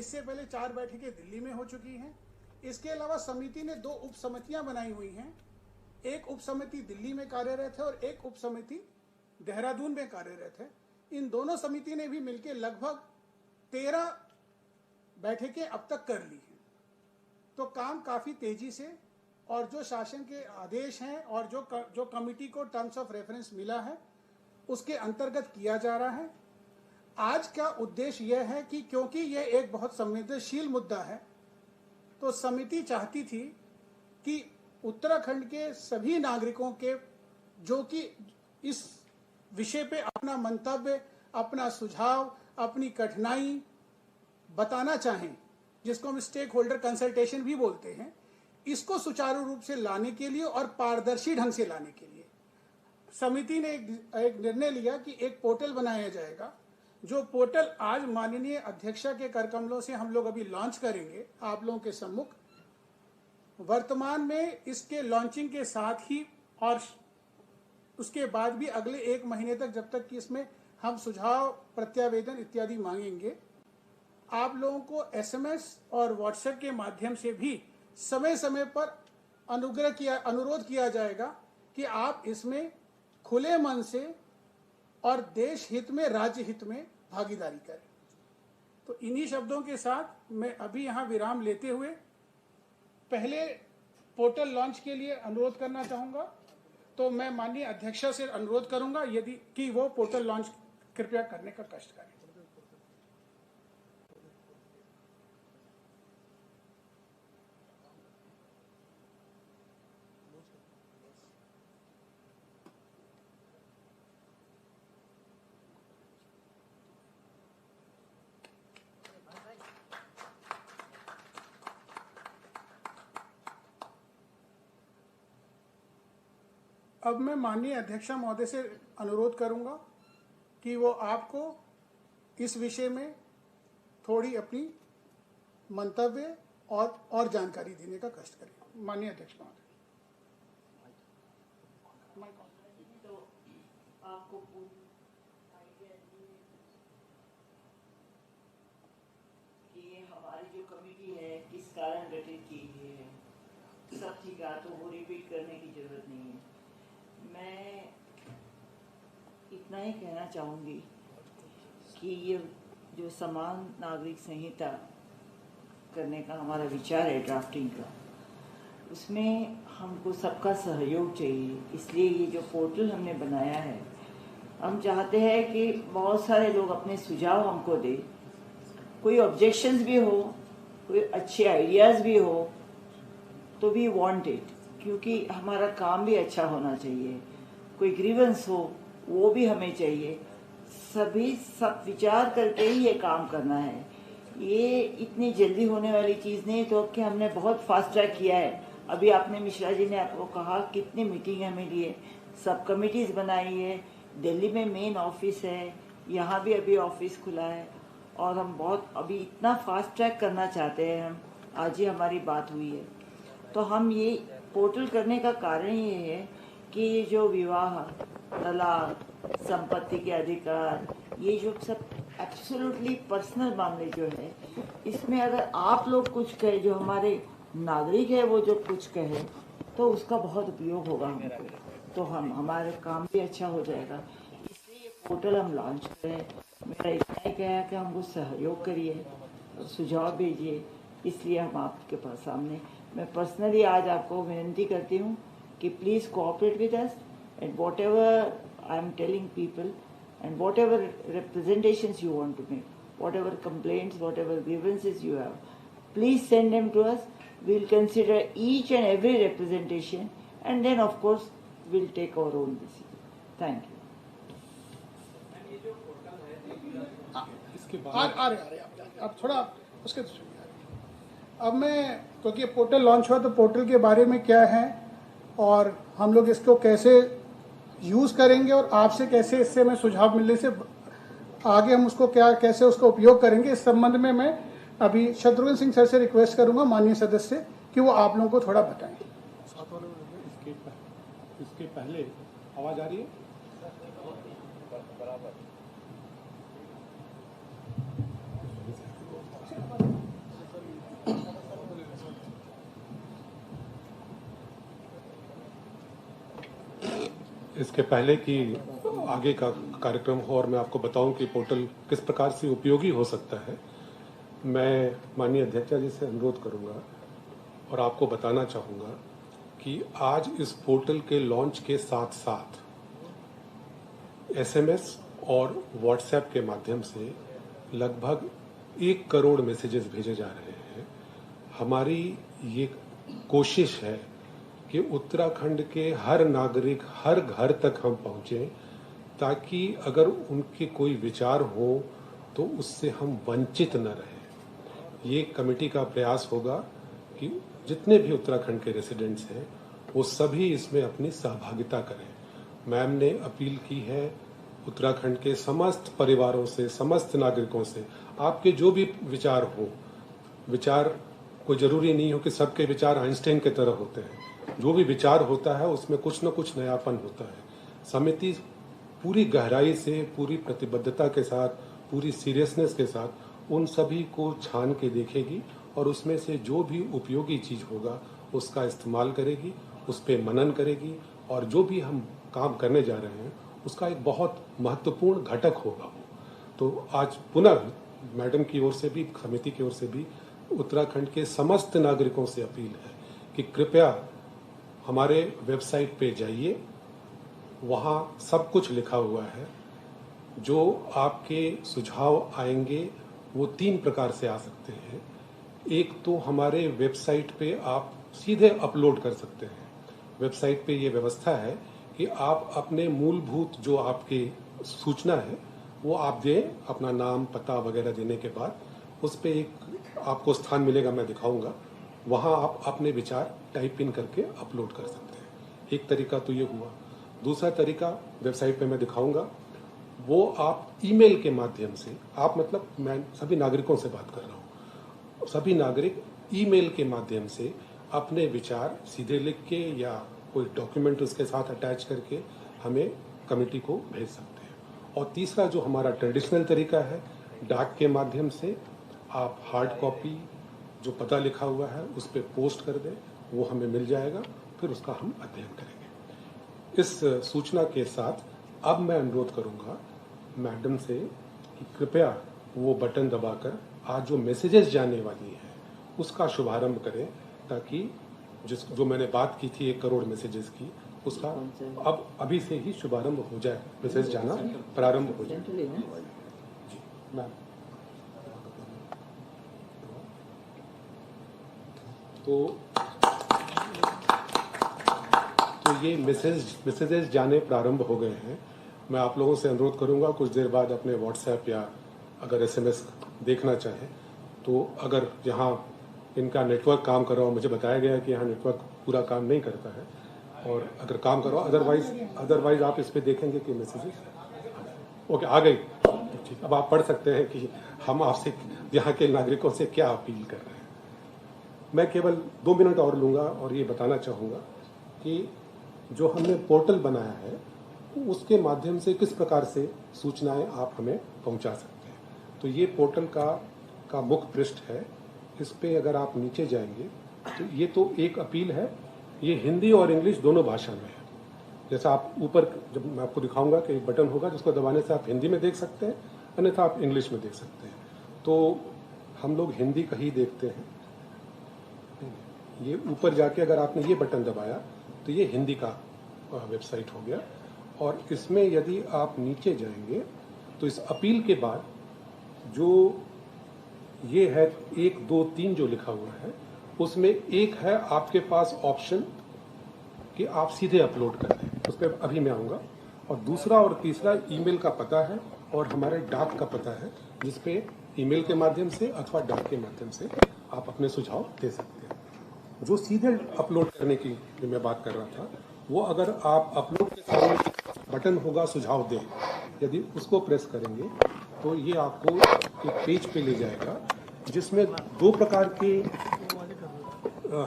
इससे पहले 4 बैठकें दिल्ली में हो चुकी हैं। इसके अलावा समिति ने 2 उप समितियां बनाई हुई हैं। एक उप समिति दिल्ली में कार्यरत है और एक उप समिति देहरादून में कार्यरत है। इन दोनों समिति ने भी मिलकर लगभग 13 बैठकें अब तक कर ली हैं। तो काम काफ़ी तेजी से और जो शासन के आदेश हैं और जो कमिटी को टर्म्स ऑफ रेफरेंस मिला है उसके अंतर्गत किया जा रहा है। आज का उद्देश्य यह है कि क्योंकि यह एक बहुत संवेदनशील मुद्दा है, तो समिति चाहती थी कि उत्तराखंड के सभी नागरिकों के जो कि इस विषय पे अपना मंतव्य, अपना सुझाव, अपनी कठिनाई बताना चाहें, जिसको हम स्टेक होल्डर कंसल्टेशन भी बोलते हैं, इसको सुचारू रूप से लाने के लिए और पारदर्शी ढंग से लाने के लिए समिति ने एक निर्णय लिया कि एक पोर्टल बनाया जाएगा। जो पोर्टल आज माननीय अध्यक्षा के करकमलों से हम लोग अभी लॉन्च करेंगे आप लोगों के सम्मुख। वर्तमान में इसके लॉन्चिंग के साथ ही और उसके बाद भी अगले 1 महीने तक, जब तक कि इसमें हम सुझाव, प्रत्यावेदन इत्यादि मांगेंगे, आप लोगों को SMS और व्हाट्सएप के माध्यम से भी समय समय पर अनुरोध किया जाएगा कि आप इसमें खुले मन से और देश हित में, राज्य हित में भागीदारी करें। तो इन्हीं शब्दों के साथ मैं अभी यहाँ विराम लेते हुए पहले पोर्टल लॉन्च के लिए अनुरोध करना चाहूँगा। तो मैं माननीय अध्यक्षा से अनुरोध करूँगा यदि कि वो पोर्टल लॉन्च कृपया करने का कष्ट करें। अब मैं माननीय अध्यक्षा महोदय से अनुरोध करूंगा कि वो आपको इस विषय में थोड़ी अपनी मंतव्य और जानकारी देने का कष्ट करें। माननीय अध्यक्ष महोदय। तो आपको कि हमारी जो कमेटी है किस कारण गठित की गई है, सब ठीक है, तो वो रिपीट करने की जरूरत नहीं है। मैं इतना ही कहना चाहूँगी कि ये जो समान नागरिक संहिता करने का हमारा विचार है ड्राफ्टिंग का, उसमें हमको सबका सहयोग चाहिए। इसलिए ये जो पोर्टल हमने बनाया है, हम चाहते हैं कि बहुत सारे लोग अपने सुझाव हमको दें। कोई ऑब्जेक्शंस भी हो, कोई अच्छे आइडियाज़ भी हो, तो वी वांट इट, क्योंकि हमारा काम भी अच्छा होना चाहिए। कोई ग्रीवेंस हो वो भी हमें चाहिए। सब विचार करके ही ये काम करना है। ये इतनी जल्दी होने वाली चीज़ नहीं, तो कि हमने बहुत फास्ट ट्रैक किया है। अभी आपने मिश्रा जी ने आपको कहा कितनी मीटिंग हमें लिए, सब कमिटीज़ बनाई है। दिल्ली में मेन ऑफिस है, यहाँ भी अभी ऑफिस खुला है, और हम बहुत अभी इतना फास्ट ट्रैक करना चाहते हैं। हम आज ही हमारी बात हुई है। तो हम ये पोर्टल करने का कारण ये है कि ये जो विवाह, तलाक, संपत्ति के अधिकार, ये जो सब एब्सोल्युटली पर्सनल मामले जो है, इसमें अगर आप लोग कुछ कहे, जो हमारे नागरिक है वो जो कुछ कहे, तो उसका बहुत उपयोग होगा हमको, तो हमारे काम भी अच्छा हो जाएगा। इसलिए ये पोर्टल हम लॉन्च करें। मेरा इतना ही कहा कि हमको सहयोग करिए, सुझाव भेजिए। इसलिए हम आपके पास सामने मैं पर्सनली आज आपको विनती करती हूँ कि please cooperate with us and whatever I am telling people and whatever representations you want to make, whatever complaints, whatever grievances you have, please send them to us. We'll consider each and every representation, and then of course we'll take our own decision. Thank you. इसके बाद अब थोड़ा उसके अब मैं, क्योंकि portal launch हुआ, तो पोर्टल के बारे में क्या है और हम लोग इसको कैसे यूज़ करेंगे और आपसे कैसे इससे मैं सुझाव मिलने से आगे हम उसको कैसे उसका उपयोग करेंगे, इस संबंध में मैं अभी शत्रुघ्न सिंह सर से रिक्वेस्ट करूंगा, माननीय सदस्य, कि वो आप लोगों को थोड़ा बताएं। इसके पहले आवाज आ रही है? बराबर। इसके पहले कि आगे का कार्यक्रम हो और मैं आपको बताऊं कि पोर्टल किस प्रकार से उपयोगी हो सकता है, मैं माननीय अध्यक्षा जी से अनुरोध करूंगा और आपको बताना चाहूँगा कि आज इस पोर्टल के लॉन्च के साथ साथ SMS और व्हाट्सएप के माध्यम से लगभग 1 करोड़ मैसेजेस भेजे जा रहे हैं। हमारी ये कोशिश है कि उत्तराखंड के हर नागरिक हर घर तक हम पहुँचें, ताकि अगर उनके कोई विचार हो तो उससे हम वंचित न रहें। ये कमेटी का प्रयास होगा कि जितने भी उत्तराखंड के रेसिडेंट्स हैं वो सभी इसमें अपनी सहभागिता करें। मैम ने अपील की है उत्तराखंड के समस्त परिवारों से, समस्त नागरिकों से, आपके जो भी विचार हो, विचार कोई जरूरी नहीं हो कि सबके विचार आइंस्टाइन के तरह होते हैं, जो भी विचार होता है उसमें कुछ न कुछ नयापन होता है। समिति पूरी गहराई से, पूरी प्रतिबद्धता के साथ, पूरी सीरियसनेस के साथ उन सभी को छान के देखेगी और उसमें से जो भी उपयोगी चीज होगा उसका इस्तेमाल करेगी, उस पर मनन करेगी और जो भी हम काम करने जा रहे हैं उसका एक बहुत महत्वपूर्ण घटक होगा वो। तो आज पुनः मैडम की ओर से भी, समिति की ओर से भी उत्तराखंड के समस्त नागरिकों से अपील है कि कृपया हमारे वेबसाइट पे जाइए, वहाँ सब कुछ लिखा हुआ है। जो आपके सुझाव आएंगे वो 3 प्रकार से आ सकते हैं। एक तो हमारे वेबसाइट पे आप सीधे अपलोड कर सकते हैं। वेबसाइट पे ये व्यवस्था है कि आप अपने मूलभूत जो आपकी सूचना है वो आप दें, अपना नाम, पता वगैरह देने के बाद उस पे एक आपको स्थान मिलेगा, मैं दिखाऊंगा, वहाँ आप अपने विचार टाइप इन करके अपलोड कर सकते हैं। एक तरीका तो ये हुआ। दूसरा तरीका वेबसाइट पे मैं दिखाऊंगा, वो आप ईमेल के माध्यम से, आप मतलब मैं सभी नागरिकों से बात कर रहा हूँ, सभी नागरिक ईमेल के माध्यम से अपने विचार सीधे लिख के या कोई डॉक्यूमेंट उसके साथ अटैच करके हमें कमेटी को भेज सकते हैं। और तीसरा जो हमारा ट्रेडिशनल तरीका है, डाक के माध्यम से आप हार्ड कॉपी जो पता लिखा हुआ है उस पर पोस्ट कर दें, वो हमें मिल जाएगा, फिर उसका हम अध्ययन करेंगे। इस सूचना के साथ अब मैं अनुरोध करूंगा मैडम से कि कृपया वो बटन दबाकर आज जो मैसेजेस जाने वाली है उसका शुभारंभ करें, ताकि जो मैंने बात की थी 1 करोड़ मैसेजेस की, उसका अब अभी से ही शुभारंभ हो जाए, मैसेज जाना प्रारंभ हो जाए। जी मैम। तो ये मैसेजेस जाने प्रारंभ हो गए हैं। मैं आप लोगों से अनुरोध करूंगा कुछ देर बाद अपने व्हाट्सएप या अगर SMS देखना चाहें तो, अगर यहाँ इनका नेटवर्क काम कर रहा हो, मुझे बताया गया है कि यहाँ नेटवर्क पूरा काम नहीं करता है, और अगर काम कर रहा हो अदरवाइज आप इस पे देखेंगे कि मैसेजेस ओके आ गई। ठीक, अब आप पढ़ सकते हैं कि हम आपसे यहाँ के नागरिकों से क्या अपील कर रहे हैं। मैं केवल 2 मिनट और लूँगा और ये बताना चाहूँगा कि जो हमने पोर्टल बनाया है उसके माध्यम से किस प्रकार से सूचनाएं आप हमें पहुंचा सकते हैं। तो ये पोर्टल का मुख्य पृष्ठ है। इस पे अगर आप नीचे जाएंगे तो ये तो एक अपील है, ये हिंदी और इंग्लिश दोनों भाषा में है। जैसा आप ऊपर, जब मैं आपको दिखाऊंगा कि एक बटन होगा जिसको दबाने से आप हिंदी में देख सकते हैं, अन्यथा आप इंग्लिश में देख सकते हैं। तो हम लोग हिंदी का ही देखते हैं। ये ऊपर जाके अगर आपने ये बटन दबाया तो ये हिंदी का वेबसाइट हो गया। और इसमें यदि आप नीचे जाएंगे तो इस अपील के बाद जो ये है 1 2 3 जो लिखा हुआ है, उसमें एक है आपके पास ऑप्शन कि आप सीधे अपलोड कर दें, उस पर अभी मैं आऊँगा। और दूसरा और तीसरा ईमेल का पता है और हमारे डाक का पता है, जिसपे ईमेल के माध्यम से अथवा डाक के माध्यम से आप अपने सुझाव दे सकते हैं। जो सीधे अपलोड करने की जो मैं बात कर रहा था, वो अगर आप अपलोड के सामने बटन होगा सुझाव दें, यदि उसको प्रेस करेंगे तो ये आपको एक पेज पे ले जाएगा जिसमें 2 प्रकार के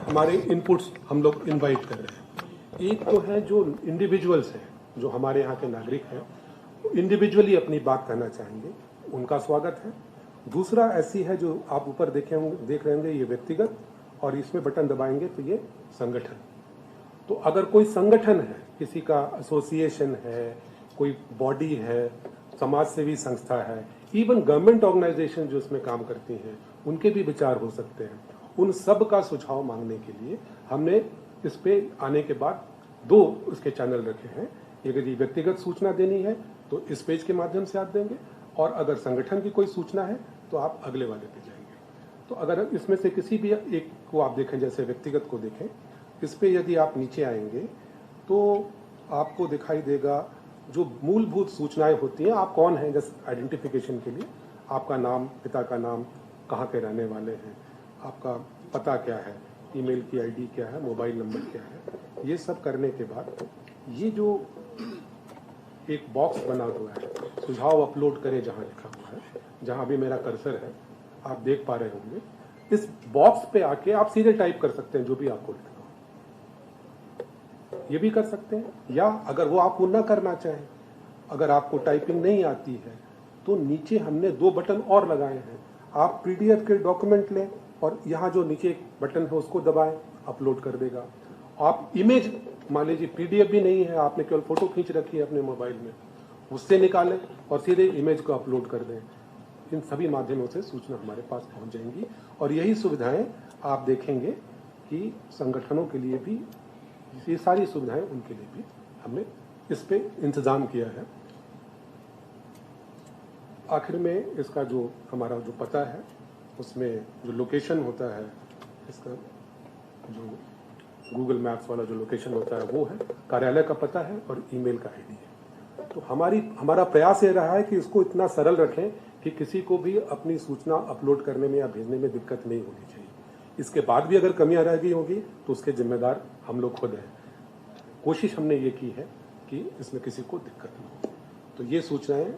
हमारे इनपुट्स हम लोग इनवाइट कर रहे हैं। एक तो है जो इंडिविजुअल्स हैं, जो हमारे यहाँ के नागरिक हैं, इंडिविजुअली अपनी बात करना चाहेंगे, उनका स्वागत है। दूसरा ऐसी है जो आप ऊपर देख रहे होंगे, ये व्यक्तिगत, और इसमें बटन दबाएंगे तो ये संगठन। तो अगर कोई संगठन है, किसी का एसोसिएशन है, कोई बॉडी है, समाज सेवी संस्था है, इवन गवर्नमेंट ऑर्गेनाइजेशन जो इसमें काम करती हैं, उनके भी विचार हो सकते हैं। उन सब का सुझाव मांगने के लिए हमने इस पे आने के बाद 2 उसके चैनल रखे हैं। यदि व्यक्तिगत सूचना देनी है तो इस पेज के माध्यम से आप देंगे, और अगर संगठन की कोई सूचना है तो आप अगले वाले पे जाएंगे। तो अगर इसमें से किसी भी एक को आप देखें, जैसे व्यक्तिगत को देखें, इस पे यदि आप नीचे आएंगे तो आपको दिखाई देगा जो मूलभूत सूचनाएं होती हैं, आप कौन हैं, जैसे आइडेंटिफिकेशन के लिए आपका नाम, पिता का नाम, कहाँ के रहने वाले हैं, आपका पता क्या है, ईमेल की आईडी क्या है, मोबाइल नंबर क्या है। ये सब करने के बाद ये जो एक बॉक्स बना हुआ है, सुझाव अपलोड करें, जहाँ लिखा हुआ है, जहाँ अभी मेरा कर्सर है आप देख पा रहे होंगे, इस बॉक्स पे आके आप सीधे टाइप कर सकते हैं जो भी आपको लिखना हो, ये भी कर सकते हैं। या अगर वो आप ना करना चाहें, अगर आपको टाइपिंग नहीं आती है, तो नीचे हमने 2 बटन और लगाए हैं। आप पीडीएफ के डॉक्यूमेंट लें और यहाँ जो नीचे एक बटन है उसको दबाएं, अपलोड कर देगा। आप इमेज, मान लीजिए पीडीएफ भी नहीं है, आपने केवल फोटो खींच रखी है अपने मोबाइल में, उससे निकालें और सीधे इमेज को अपलोड कर दें। इन सभी माध्यमों से सूचना हमारे पास पहुंच जाएंगी, और यही सुविधाएं आप देखेंगे कि संगठनों के लिए भी ये सारी सुविधाएं, उनके लिए भी हमने इस पे इंतजाम किया है। आखिर में इसका जो हमारा जो पता है, उसमें जो लोकेशन होता है, इसका जो गूगल मैप्स वाला जो लोकेशन होता है वो है, कार्यालय का पता है और ईमेल का आईडी है। तो हमारा प्रयास ये रहा है कि इसको इतना सरल रखें कि किसी को भी अपनी सूचना अपलोड करने में या भेजने में दिक्कत नहीं होनी चाहिए। इसके बाद भी अगर कमियां रह गई होगी तो उसके जिम्मेदार हम लोग खुद हैं। कोशिश हमने ये की है कि इसमें किसी को दिक्कत न हो। तो ये सूचनाएं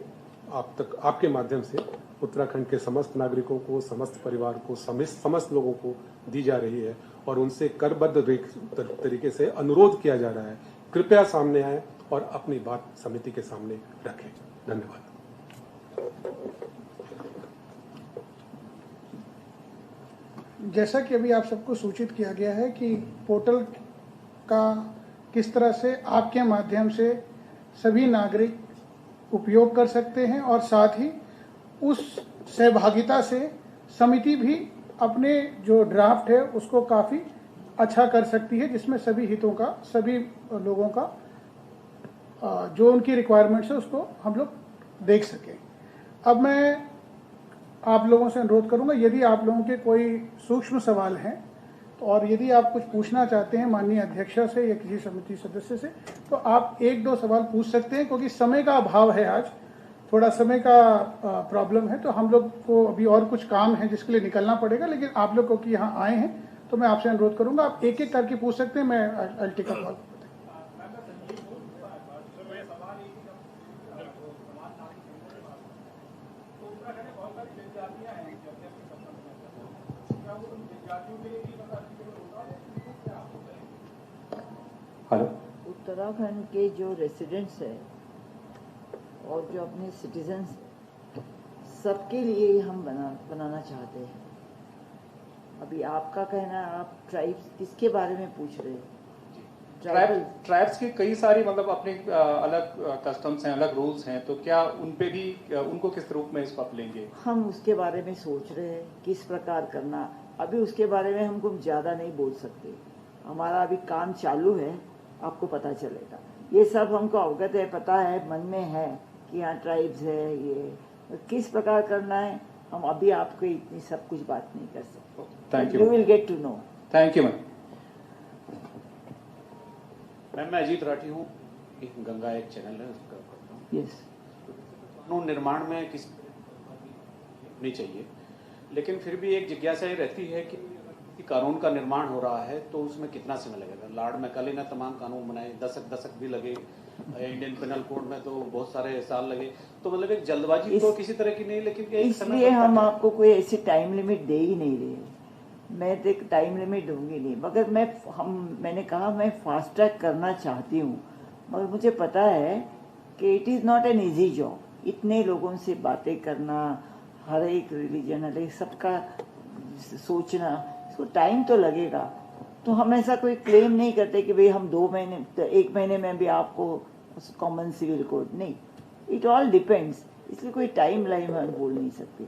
आप तक, आपके माध्यम से उत्तराखंड के समस्त नागरिकों को, समस्त परिवार को, समस्त लोगों को दी जा रही है, और उनसे करबद्ध तरीके से अनुरोध किया जा रहा है, कृपया सामने आए और अपनी बात समिति के सामने रखें। धन्यवाद। जैसा कि अभी आप सबको सूचित किया गया है कि पोर्टल का किस तरह से आपके माध्यम से सभी नागरिक उपयोग कर सकते हैं, और साथ ही उस सहभागिता से समिति भी अपने जो ड्राफ्ट है उसको काफ़ी अच्छा कर सकती है, जिसमें सभी हितों का, सभी लोगों का जो उनकी रिक्वायरमेंट्स है उसको हम लोग देख सकें। अब मैं आप लोगों से अनुरोध करूंगा, यदि आप लोगों के कोई सूक्ष्म सवाल हैं तो, और यदि आप कुछ पूछना चाहते हैं माननीय अध्यक्षा से या किसी समिति सदस्य से, तो आप 1-2 सवाल पूछ सकते हैं, क्योंकि समय का अभाव है, आज थोड़ा समय का प्रॉब्लम है, तो हम लोग को अभी और कुछ काम है जिसके लिए निकलना पड़ेगा। लेकिन आप लोग क्योंकि यहाँ आए हैं तो मैं आपसे अनुरोध करूंगा, आप एक-एक करके पूछ सकते हैं। मैं I take a call. Hello. Uttarakhand के जो रेसिडेंट्स हैं और जो अपने सिटीजन्स, सबके लिए हम बनाना चाहते हैं। अभी आपका कहना है, आप ट्राइब्स किसके बारे में पूछ रहे हैं? ट्राइब्स के कई सारी मतलब अपने अलग कस्टम्स हैं, अलग रूल्स हैं, तो क्या उन पे भी उनको किस रूप में इसको आप लेंगे? हम उसके बारे में सोच रहे हैं किस प्रकार करना। अभी उसके बारे में हम कुछ ज़्यादा नहीं बोल सकते, हमारा अभी काम चालू है, आपको पता चलेगा। ये सब हमको अवगत है, पता है, मन में है कि यहाँ ट्राइब्स है, ये किस प्रकार करना है, हम अभी आपको इतनी सब कुछ बात नहीं कर सकते। Thank you. You will get to know. Thank you ma'am. Ma'am, मैं अजीत राठी हूँ, गंगा एक चैनल है उसका करता हूँ। यस। कानून निर्माण में किसी नहीं चाहिए, लेकिन फिर भी एक जिज्ञासा ये रहती है कि कानून का निर्माण हो रहा है तो उसमें कितना समय लगेगा। लॉर्ड मैकाले ने तमाम कानून बनाए, दशक भी लगे, इंडियन पेनल कोड में तो बहुत सारे साल लगे। तो मतलब एक जल्दबाजी तो किसी तरह की नहीं, लेकिन एक समय इसलिए हम आपको कोई ऐसी टाइम लिमिट दे ही नहीं रहे। मैं तो एक टाइम लिमिट दूंगी नहीं, मगर मैंने कहा मैं फास्ट ट्रैक करना चाहती हूँ, मगर मुझे पता है कि it is not an easy job. इतने लोगों से बातें करना, हर एक रिलीजन, हर एक सबका सोचना, इसको टाइम तो लगेगा। तो हम ऐसा कोई क्लेम नहीं करते कि भाई हम 2 महीने 1 महीने में भी आपको कॉमन सिविल कोड, नहीं, इट ऑल डिपेंड्स, इसलिए कोई टाइम लाइन हम बोल नहीं सकते।